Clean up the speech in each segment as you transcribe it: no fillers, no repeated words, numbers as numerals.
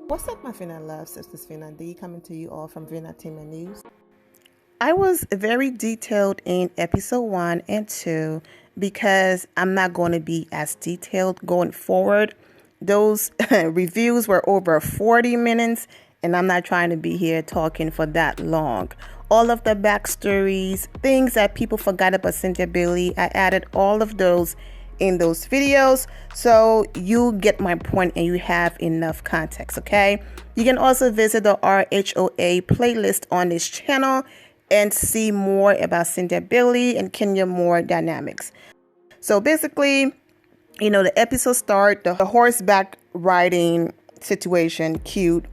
What's up, my Finna love? Sisters Finna D coming to you all from Finna Team and News. I was very detailed in episode 1 and 2 because I'm not going to be as detailed going forward. Those reviews were over 40 minutes, and I'm not trying to be here talking for that long. All of the backstories, things that people forgot about Cynthia Bailey, I added all of those in those videos so you get my point and you have enough context. Okay, you can also visit the RHOA playlist on this channel and see more about Cynthia Bailey and Kenya Moore dynamics. So basically, the episode start the horseback riding situation. Cute.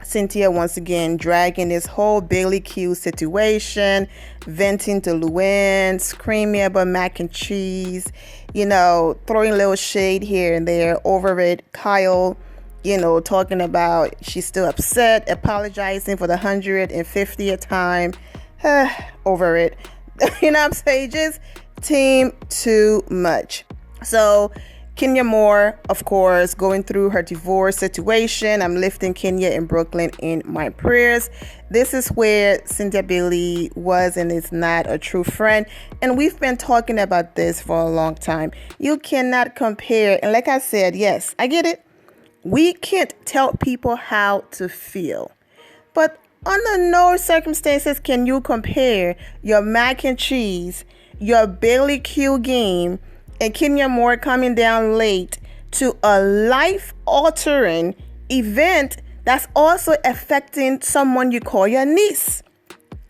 Cynthia once again dragging this whole Bailey Q situation, venting to Luann, screaming about mac and cheese, throwing a little shade here and there over it. Kyle, talking about she's still upset, apologizing for the 150th time. Over it. You know what I'm saying? Just team too much. So Kenya Moore, of course, going through her divorce situation. I'm lifting Kenya in Brooklyn in my prayers. This is where Cynthia Bailey was and is not a true friend. And we've been talking about this for a long time. You cannot compare. And like I said, yes, I get it. We can't tell people how to feel. But under no circumstances can you compare your mac and cheese, your Bailey Q game, and Kenya Moore coming down late to a life-altering event that's also affecting someone you call your niece,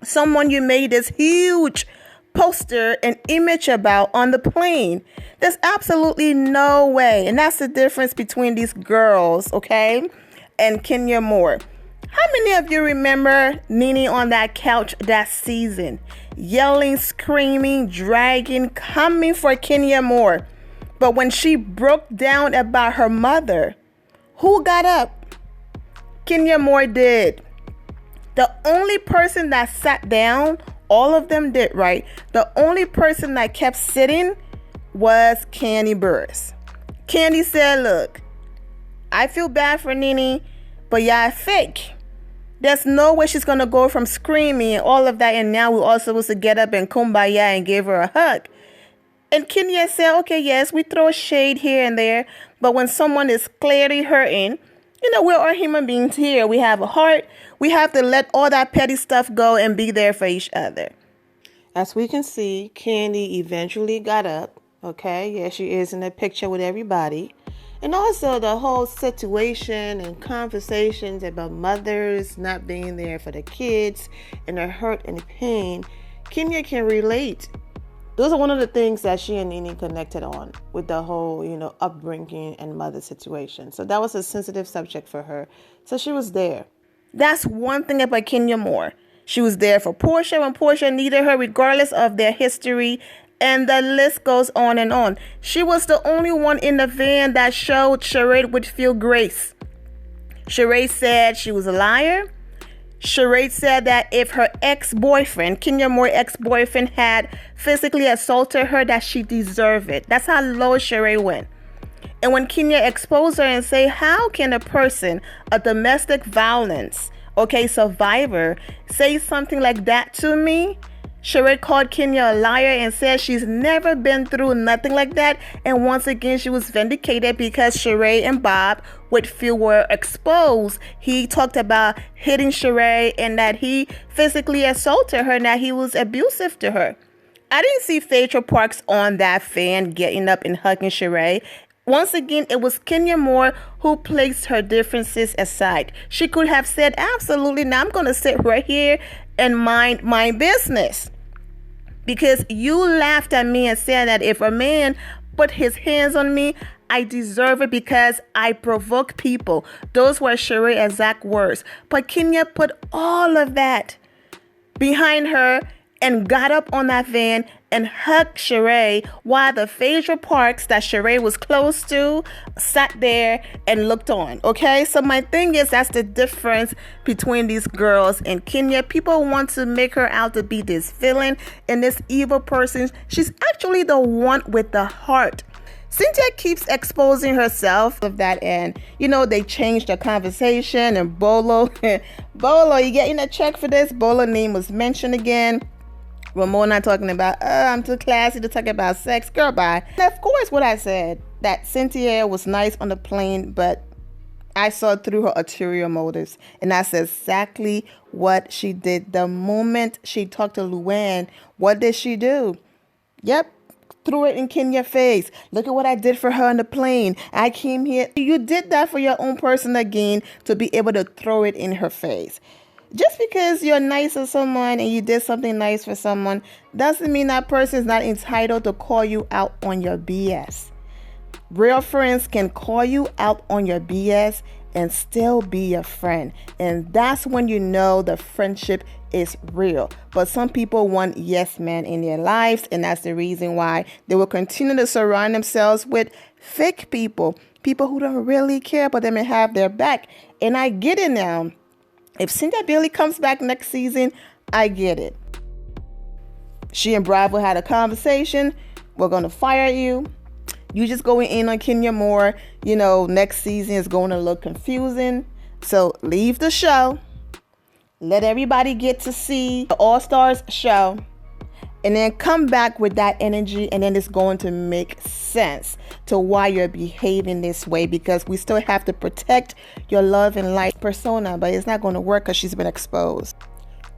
someone you made this huge poster and image about on the plane. There's absolutely no way, and that's the difference between these girls, okay, and Kenya Moore. How many of you remember Nene on that couch that season? Yelling, screaming, dragging, coming for Kenya Moore. But when she broke down about her mother, who got up? Kenya Moore did. The only person that sat down, all of them did, right? The only person that kept sitting was Candy Burris. Candy said, look, I feel bad for Nene, but y'all fake. There's no way she's going to go from screaming and all of that, and now we're all supposed to get up and kumbaya and give her a hug. And Kenya said, okay, yes, we throw shade here and there, but when someone is clearly hurting, we're all human beings here. We have a heart. We have to let all that petty stuff go and be there for each other. As we can see, Candy eventually got up. Okay, yeah, she is in the picture with everybody. And also the whole situation and conversations about mothers not being there for the kids and their hurt and pain, Kenya can relate. Those are one of the things that she and Nene connected on with the whole, upbringing and mother situation. So that was a sensitive subject for her. So she was there. That's one thing about Kenya Moore. She was there for Portia when Portia needed her, regardless of their history. And the list goes on and on. She was the only one in the van that showed Sheree would feel grace. Sheree said she was a liar. Sheree said that if her ex-boyfriend, Kenya Moore's ex-boyfriend, had physically assaulted her, that she deserved it. That's how low Sheree went. And when Kenya exposed her and say, how can a person, a domestic violence, survivor, say something like that to me? Sheree called Kenya a liar and said she's never been through nothing like that. And once again, she was vindicated because Sheree and Bob Whitfield were exposed. He talked about hitting Sheree and that he physically assaulted her and that he was abusive to her. I didn't see Phaedra Parks on that fan getting up and hugging Sheree. Once again, it was Kenya Moore who placed her differences aside. She could have said, absolutely, now I'm going to sit right here and mind my business. Because you laughed at me and said that if a man put his hands on me, I deserve it because I provoke people. Those were Sheree's exact words. But Kenya put all of that behind her and got up on that van and hugged Sheree while the Phaedra Parks that Sheree was close to sat there and looked on. Okay, so my thing is that's the difference between these girls and Kenya. People want to make her out to be this villain and this evil person. She's actually the one with the heart. Cynthia keeps exposing herself of that, and they changed the conversation, and Bolo, Bolo, you getting a check for this? Bolo name was mentioned again. Ramona talking about, I'm too classy to talk about sex. Girl, bye. And of course, what I said, that Cynthia was nice on the plane, but I saw through her ulterior motives. And that's exactly what she did. The moment she talked to Luann, what did she do? Yep, threw it in Kenya's face. Look at what I did for her on the plane. I came here. You did that for your own person again, to be able to throw it in her face. Just because you're nice to someone and you did something nice for someone doesn't mean that person is not entitled to call you out on your BS. Real friends can call you out on your BS and still be your friend. And that's when you know the friendship is real. But some people want yes men in their lives, and that's the reason why they will continue to surround themselves with fake people. People who don't really care about them and have their back. And I get it now. If Cynthia Bailey comes back next season, I get it. She and Bravo had a conversation. We're going to fire you. You just going in on Kenya more. Next season is going to look confusing. So leave the show. Let everybody get to see the All-Stars show. And then come back with that energy, and then it's going to make sense to why you're behaving this way, because we still have to protect your love and light persona, but it's not going to work because she's been exposed.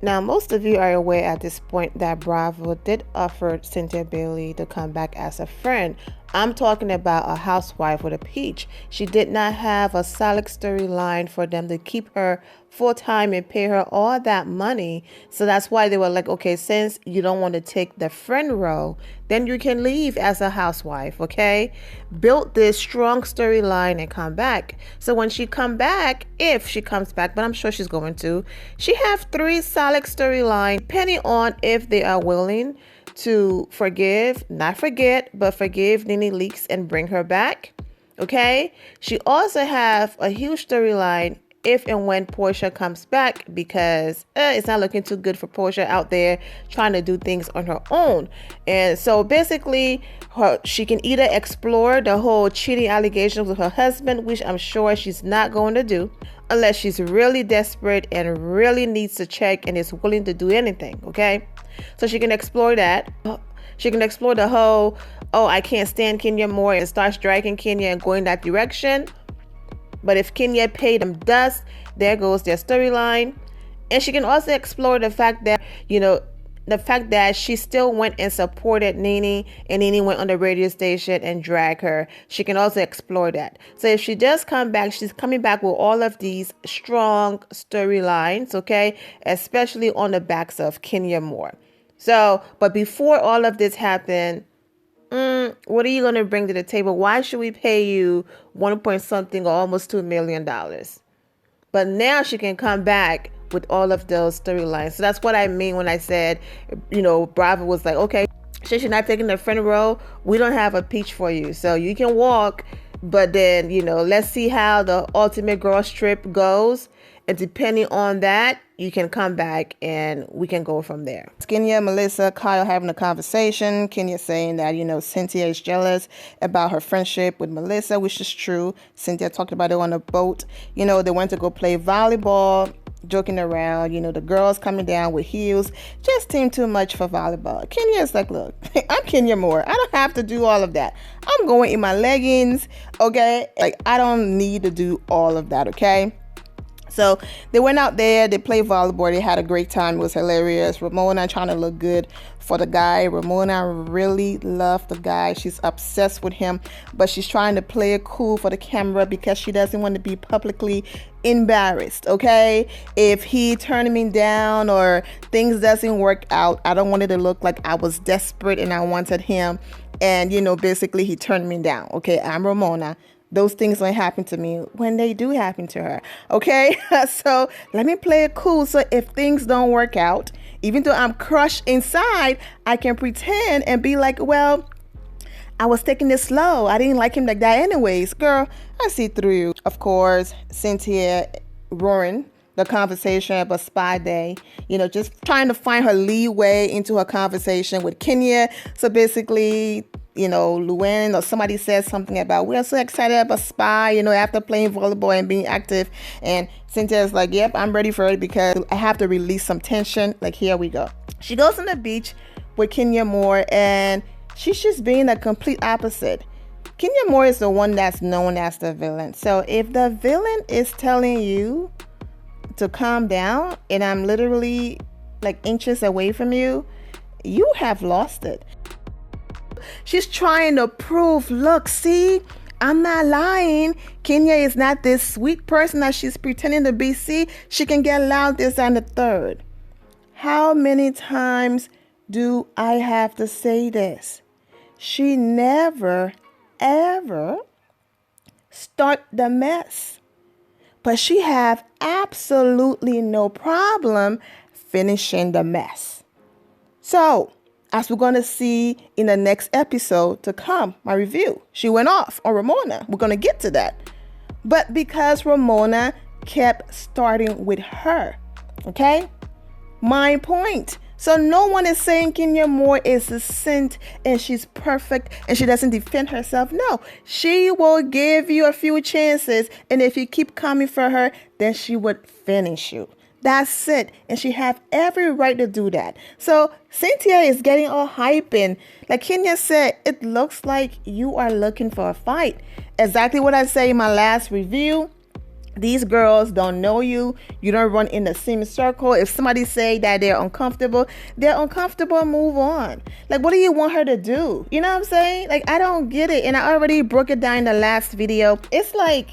Now, most of you are aware at this point that Bravo did offer Cynthia Bailey to come back as a friend. I'm talking about a housewife with a peach. She did not have a solid storyline for them to keep her full-time and pay her all that money. So that's why they were like, okay, since you don't want to take the friend role, then you can leave as a housewife, okay? Build this strong storyline and come back. So when she come back, if she comes back, but I'm sure she's going to, she have 3 solid storylines, depending on if they are willing to forgive, not forget, but forgive Nene Leakes and bring her back, okay? She also have a huge storyline if and when Portia comes back, because it's not looking too good for Portia out there trying to do things on her own. And so basically, she can either explore the whole cheating allegations with her husband, which I'm sure she's not going to do, unless she's really desperate and really needs to check and is willing to do anything, okay? So she can explore that. She can explore the whole, I can't stand Kenya more, and start striking Kenya and going that direction. But if Kenya paid them dust, there goes their storyline. And she can also explore the fact that, the fact that she still went and supported Nene, and Nene went on the radio station and dragged her. She can also explore that. So if she does come back, she's coming back with all of these strong storylines, okay? Especially on the backs of Kenya Moore. So, but before all of this happened, what are you going to bring to the table? Why should we pay you 1 point something or almost $2 million? But now she can come back with all of those storylines. So that's what I mean when I said, Bravo was like, okay, since you're not taking the friend role, we don't have a peach for you. So you can walk, but then, let's see how the ultimate girls trip goes. And depending on that, you can come back and we can go from there. Kenya, Melissa, Kyle having a conversation. Kenya saying that, Cynthia is jealous about her friendship with Melissa, which is true. Cynthia talked about it on a boat. They went to go play volleyball, joking around. The girls coming down with heels just seemed too much for volleyball. Kenya is like, look, I'm Kenya Moore. I don't have to do all of that. I'm going in my leggings, okay? Like, I don't need to do all of that, okay? So they went out there, they played volleyball, they had a great time, it was hilarious. Ramona trying to look good for the guy. Ramona really loved the guy, she's obsessed with him, but she's trying to play it cool for the camera because she doesn't want to be publicly embarrassed, okay? If he turning me down or things doesn't work out, I don't want it to look like I was desperate and I wanted him and, basically he turned me down, okay? I'm Ramona. Those things don't happen to me when they do happen to her. Okay, so let me play it cool. So if things don't work out, even though I'm crushed inside, I can pretend and be like, well, I was taking this slow. I didn't like him like that anyways. Girl, I see through you. Of course, Cynthia roaring the conversation about Spy Day, just trying to find her leeway into her conversation with Kenya. So basically, Luann or somebody says something about, we are so excited about Spa, after playing volleyball and being active. And Cynthia's like, yep, I'm ready for it because I have to release some tension. Like, here we go. She goes on the beach with Kenya Moore, and she's just being a complete opposite. Kenya Moore is the one that's known as the villain. So if the villain is telling you to calm down and I'm literally like inches away from you, you have lost it. She's trying to prove, look, see, I'm not lying. Kenya is not this sweet person that she's pretending to be. See, she can get loud, this and the third. How many times do I have to say this? She never, ever start the mess. But she have absolutely no problem finishing the mess. So, as we're going to see in the next episode to come, my review, she went off on Ramona. We're going to get to that. But because Ramona kept starting with her, okay? My point. So no one is saying Kenya Moore is a saint and she's perfect and she doesn't defend herself. No, she will give you a few chances. And if you keep coming for her, then she would finish you. That's it. And she have every right to do that. So Cynthia is getting all hype, and like Kenya said, it looks like you are looking for a fight. Exactly what I say in my last review. These girls don't know you. You don't run in the same circle. If somebody say that they're uncomfortable, move on. Like, what do you want her to do? You know what I'm saying? Like, I don't get it. And I already broke it down in the last video. It's like,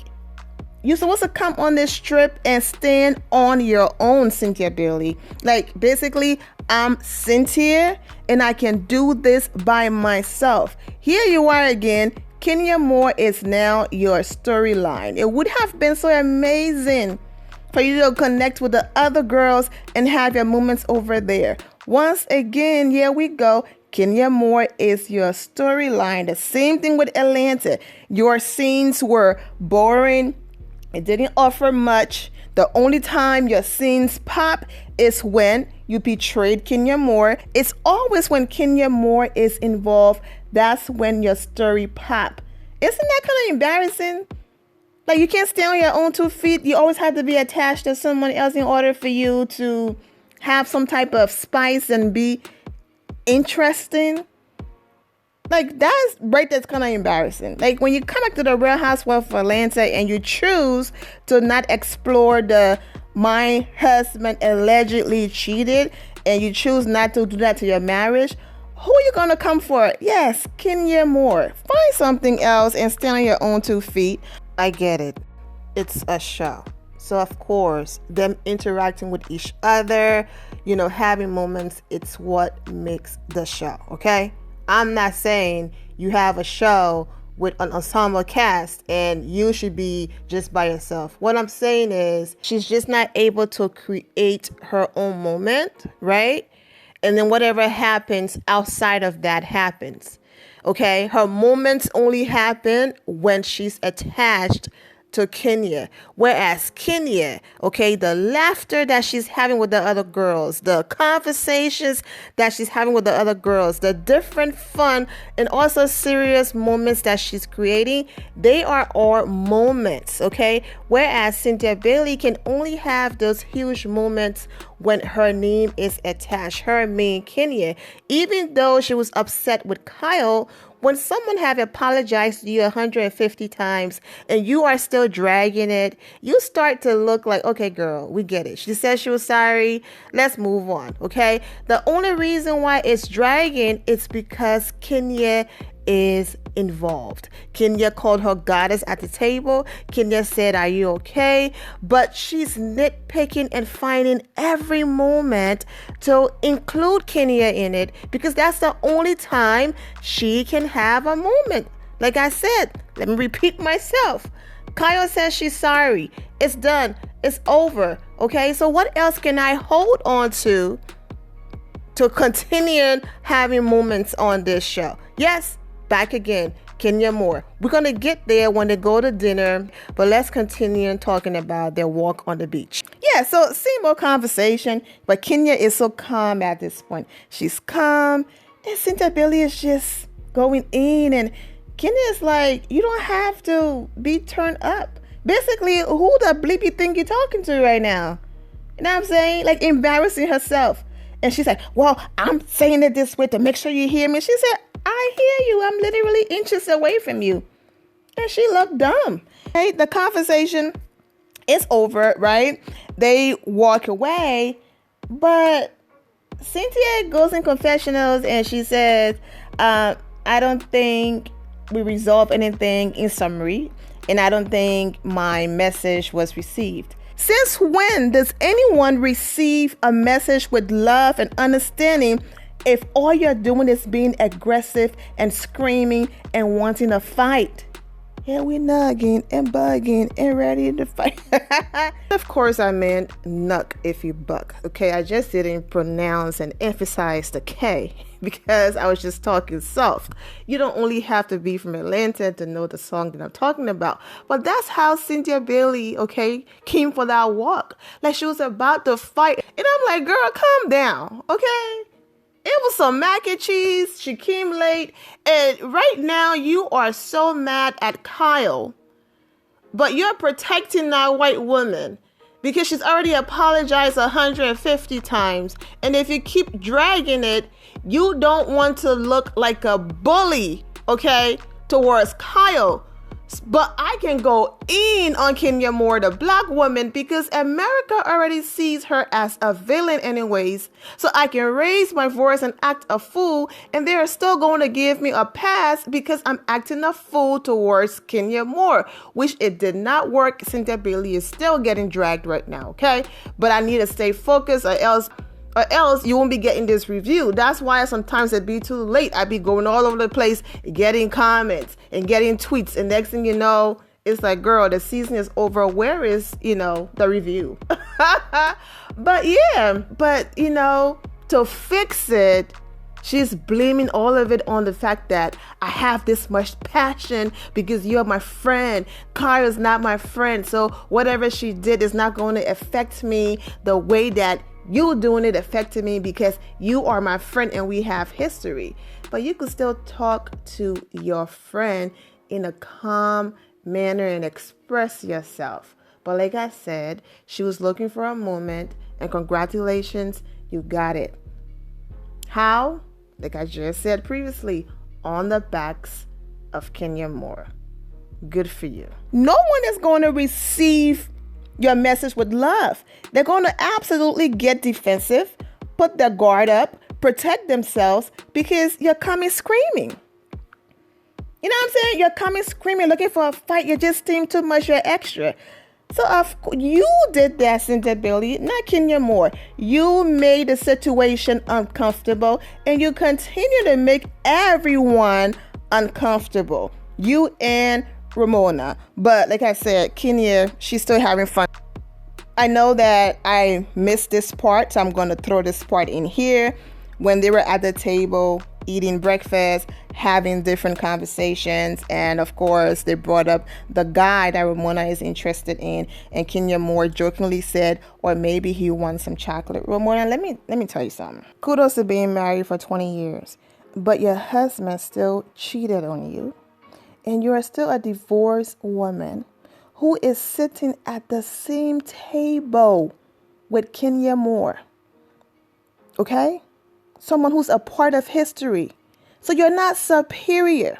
you're supposed to come on this trip and stand on your own, Cynthia Bailey. Like, basically, I'm Cynthia and I can do this by myself. Here you are again. Kenya Moore is now your storyline. It would have been so amazing for you to connect with the other girls and have your moments over there. Once again, here we go. Kenya Moore is your storyline. The same thing with Atlanta. Your scenes were boring. It didn't offer much. The only time your scenes pop is when you betrayed Kenya Moore. It's always when Kenya Moore is involved. That's when your story pop. Isn't that kind of embarrassing? Like, you can't stand on your own 2 feet. You always have to be attached to someone else in order for you to have some type of spice and be interesting. Like, that's kind of embarrassing. Like, when you come back to the Real Housewives of Atlanta and you choose to not explore my husband allegedly cheated, and you choose not to do that to your marriage, who are you going to come for? Yes, Kenya Moore. Find something else and stand on your own 2 feet. I get it. It's a show. So, of course, them interacting with each other, having moments, it's what makes the show, okay? I'm not saying you have a show with an ensemble cast and you should be just by yourself. What I'm saying is she's just not able to create her own moment, right? And then whatever happens outside of that happens. Okay? Her moments only happen when she's attached to Kenya. Whereas Kenya, okay, the laughter that she's having with the other girls, the conversations that she's having with the other girls, the different fun and also serious moments that she's creating, they are all moments, okay? Whereas Cynthia Bailey can only have those huge moments when her name is attached, her main Kenya. Even though she was upset with Kyle, when someone have apologized to you 150 times and you are still dragging it, you start to look like, okay, girl, we get it. She said she was sorry. Let's move on, okay? The only reason why it's dragging is because Kenya is involved. Kenya called her goddess at the table. Kenya said, are you okay? But she's nitpicking and finding every moment to include Kenya in it because that's the only time she can have a moment. Like I said, let me repeat myself. Kyle says she's sorry. It's done. It's over. Okay, so what else can I hold on to continue having moments on this show? Yes, back again, Kenya Moore. We're going to get there when they go to dinner, but let's continue talking about their walk on the beach. Yeah, so same old conversation, but Kenya is so calm at this point. She's calm, and Cynthia Bailey is just going in, and Kenya's like, you don't have to be turned up. Basically, who the bleep you think you're talking to right now? You know what I'm saying? Like, embarrassing herself. And she's like, well, I'm saying it this way to make sure you hear me. She said, I hear you. I'm literally inches away from you. And she looked dumb. Hey, the conversation is over, right? They walk away, but Cynthia goes in confessionals and she says, I don't think we resolve anything in summary, and I don't think my message was received. Since when does anyone receive a message with love and understanding if all you're doing is being aggressive and screaming and wanting to fight? Yeah, we nugging and bugging and ready to fight. Of course, I meant nuck if you buck. Okay, I just didn't pronounce and emphasize the K because I was just talking soft. You don't only have to be from Atlanta to know the song that I'm talking about. But that's how Cynthia Bailey, okay, came for that walk. Like she was about to fight. And I'm like, girl, calm down, okay? It was some mac and cheese. She came late. And right now you are so mad at Kyle. But you're protecting that white woman because she's already apologized 150 times. And if you keep dragging it, you don't want to look like a bully, okay, towards Kyle. But I can go in on Kenya Moore, the black woman, because America already sees her as a villain anyways. So I can raise my voice and act a fool, and they are still going to give me a pass because I'm acting a fool towards Kenya Moore, which it did not work. Cynthia Bailey is still getting dragged right now, okay? But I need to stay focused or else you won't be getting this review. That's why sometimes it be too late. I be going all over the place, getting comments and getting tweets. And next thing you know, it's like, girl, the season is over. Where is, the review? But to fix it, she's blaming all of it on the fact that I have this much passion because you're my friend. Kyle's not my friend. So whatever she did is not going to affect me the way that you doing it affected me because you are my friend and we have history. But you can still talk to your friend in a calm manner and express yourself. But like I said, she was looking for a moment, and congratulations, you got it. How? Like I just said previously, on the backs of Kenya Moore. Good for you. No one is going to receive your message with love. They're going to absolutely get defensive, put their guard up, protect themselves because you're coming screaming. You know what I'm saying? You're coming screaming, looking for a fight. You just steam too much, you're extra. So you did that, Cynthia Bailey, not Kenya Moore. You made the situation uncomfortable and you continue to make everyone uncomfortable. You and Ramona. But like I said, Kenya, she's still having fun. I know that I missed this part, so I'm going to throw this part in here. When they were at the table eating breakfast, having different conversations, and of course they brought up the guy that Ramona is interested in, and Kenya Moore jokingly said, or maybe he wants some chocolate. Ramona, let me tell you something. Kudos to being married for 20 years, but your husband still cheated on you. And you are still a divorced woman who is sitting at the same table with Kenya Moore. Okay? Someone who's a part of history. So you're not superior.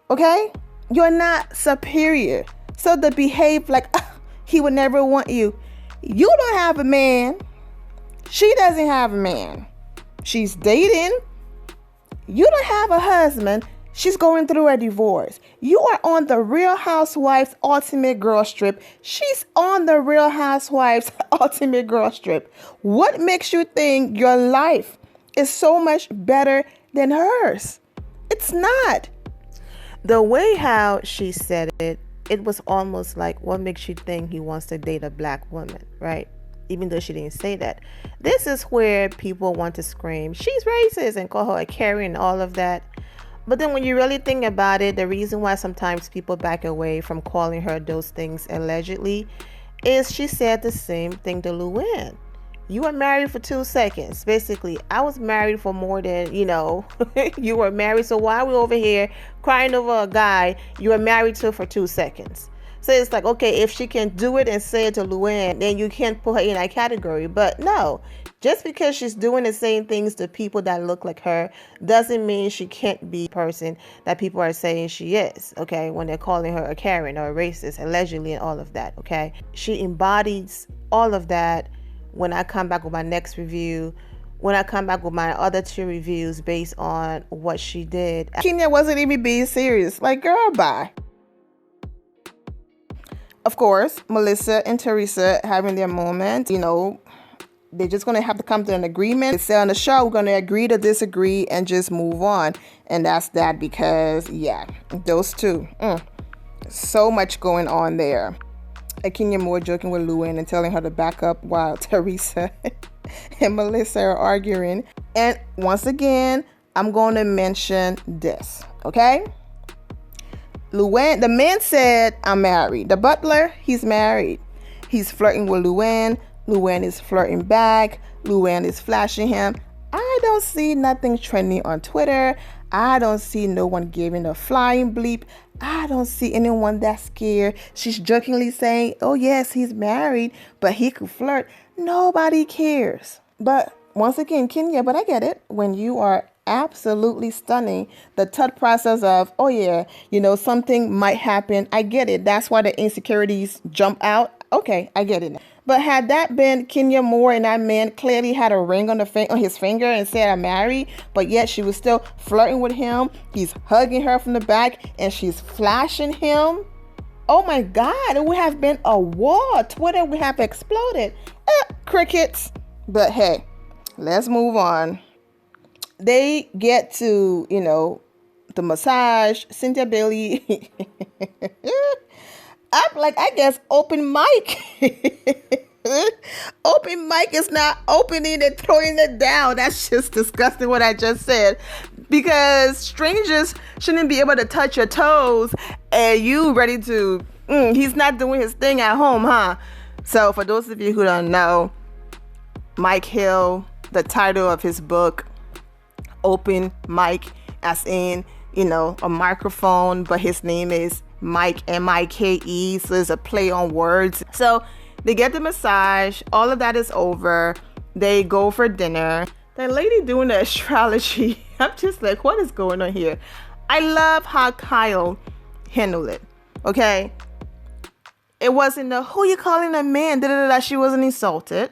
Okay? You're not superior. So to behave like he would never want you. You don't have a man. She doesn't have a man. She's dating. You don't have a husband. She's going through a divorce. You are on the Real Housewives Ultimate Girl Trip. She's on the Real Housewives Ultimate Girl Trip. What makes you think your life is so much better than hers? It's not. The way how she said it, it was almost like, what makes you think he wants to date a black woman, right? Even though she didn't say that. This is where people want to scream, she's racist, and call her a Carrie and all of that. But then when you really think about it, the reason why sometimes people back away from calling her those things allegedly is she said the same thing to Luann. You were married for 2 seconds. Basically, I was married for more than, you were married. So why are we over here crying over a guy you were married to for 2 seconds? So it's like, okay, if she can do it and say it to Luann, then you can't put her in that category. But no, just because she's doing the same things to people that look like her doesn't mean she can't be the person that people are saying she is, okay, when they're calling her a Karen or a racist, allegedly, and all of that, okay? She embodies all of that when I come back with my next review, when I come back with my other 2 reviews based on what she did. Kenya wasn't even being serious. Like, girl, bye. Of course, Melissa and Teresa having their moment, they're just going to have to come to an agreement. They say on the show, we're going to agree to disagree and just move on. And that's that because, yeah, those two. So much going on there. Kenya Moore joking with Luann and telling her to back up while Teresa and Melissa are arguing. And once again, I'm going to mention this, okay? Luann, the man said, I'm married. The butler, he's married. He's flirting with Luann. Luann is flirting back. Luann is flashing him. I don't see nothing trending on Twitter. I don't see no one giving a flying bleep. I don't see anyone that scared. She's jokingly saying, oh yes, he's married, but he could flirt. Nobody cares. But once again, Kenya, but I get it. When you are absolutely stunning, the thought process of, oh yeah, something might happen. I get it. That's why the insecurities jump out. Okay, I get it. But had that been Kenya Moore and that man clearly had a ring on his finger and said I'm married, but yet she was still flirting with him. He's hugging her from the back and she's flashing him. Oh my God, it would have been a war. Twitter would have exploded. Crickets. But hey, let's move on. They get to, the massage. Cynthia Bailey. I guess open mic. Open mic is not opening and throwing it down. That's just disgusting what I just said. Because strangers shouldn't be able to touch your toes and you ready to, he's not doing his thing at home, huh? So for those of you who don't know, Mike Hill, the title of his book, Open Mic, as in, a microphone, but his name is Mike, M-I-K-E, so it's a play on words. So they get the massage, all of that is over, they go for dinner. The lady doing the astrology, I'm just like, what is going on here? I love how Kyle handled it, okay? It wasn't who you calling a man, da-da-da-da. She wasn't insulted.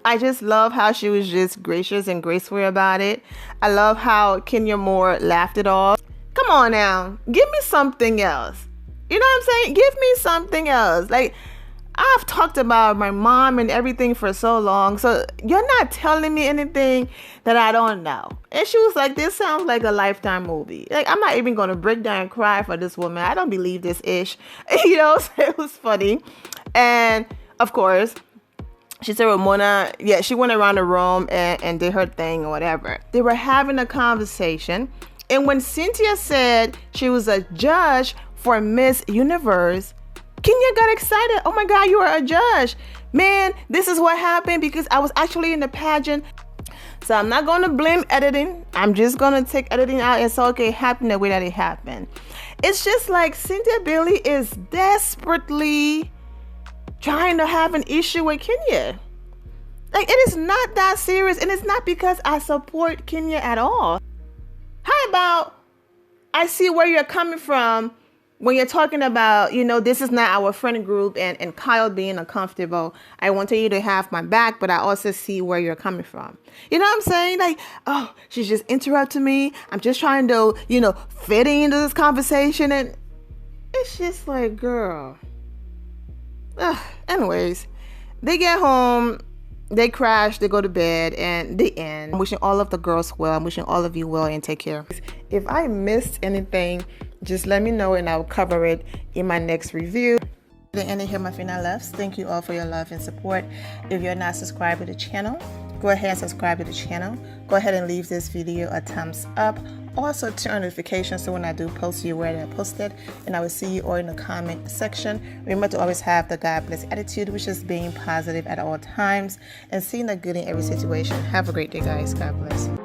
I just love how she was just gracious and graceful about it. I love how Kenya Moore laughed it off. Come on now, give me something else. You know what I'm saying? Give me something else. Like, I've talked about my mom and everything for so long, so you're not telling me anything that I don't know. And she was like, this sounds like a Lifetime movie. Like, I'm not even going to break down and cry for this woman. I don't believe this ish. So it was funny. And, of course, she said Ramona, she went around the room and did her thing or whatever. They were having a conversation. And when Cynthia said she was a judge for Miss Universe, Kenya got excited. Oh my God, you are a judge. Man, this is what happened because I was actually in the pageant. So I'm not going to blame editing. I'm just going to take editing out and say, okay, it happened the way that it happened. It's just like Cynthia Bailey is desperately trying to have an issue with Kenya. Like, it is not that serious. And it's not because I support Kenya at all. How about I see where you're coming from when you're talking about, this is not our friend group and Kyle being uncomfortable. I want you to have my back, but I also see where you're coming from. You know what I'm saying? Like, oh, she's just interrupting me. I'm just trying to, fit into this conversation. And it's just like, girl. Anyways, they get home. They crash, they go to bed, and they end. I'm wishing all of the girls well. I'm wishing all of you well, and take care. If I missed anything, just let me know and I'll cover it in my next review. The end of here, my final loves. Thank you all for your love and support. If you're not subscribed to the channel, go ahead and subscribe to the channel. Go ahead and leave this video a thumbs up. Also, turn on notifications so when I do post, you're aware that I posted. And I will see you all in the comment section. Remember to always have the God bless attitude, which is being positive at all times and seeing the good in every situation. Have a great day, guys. God bless.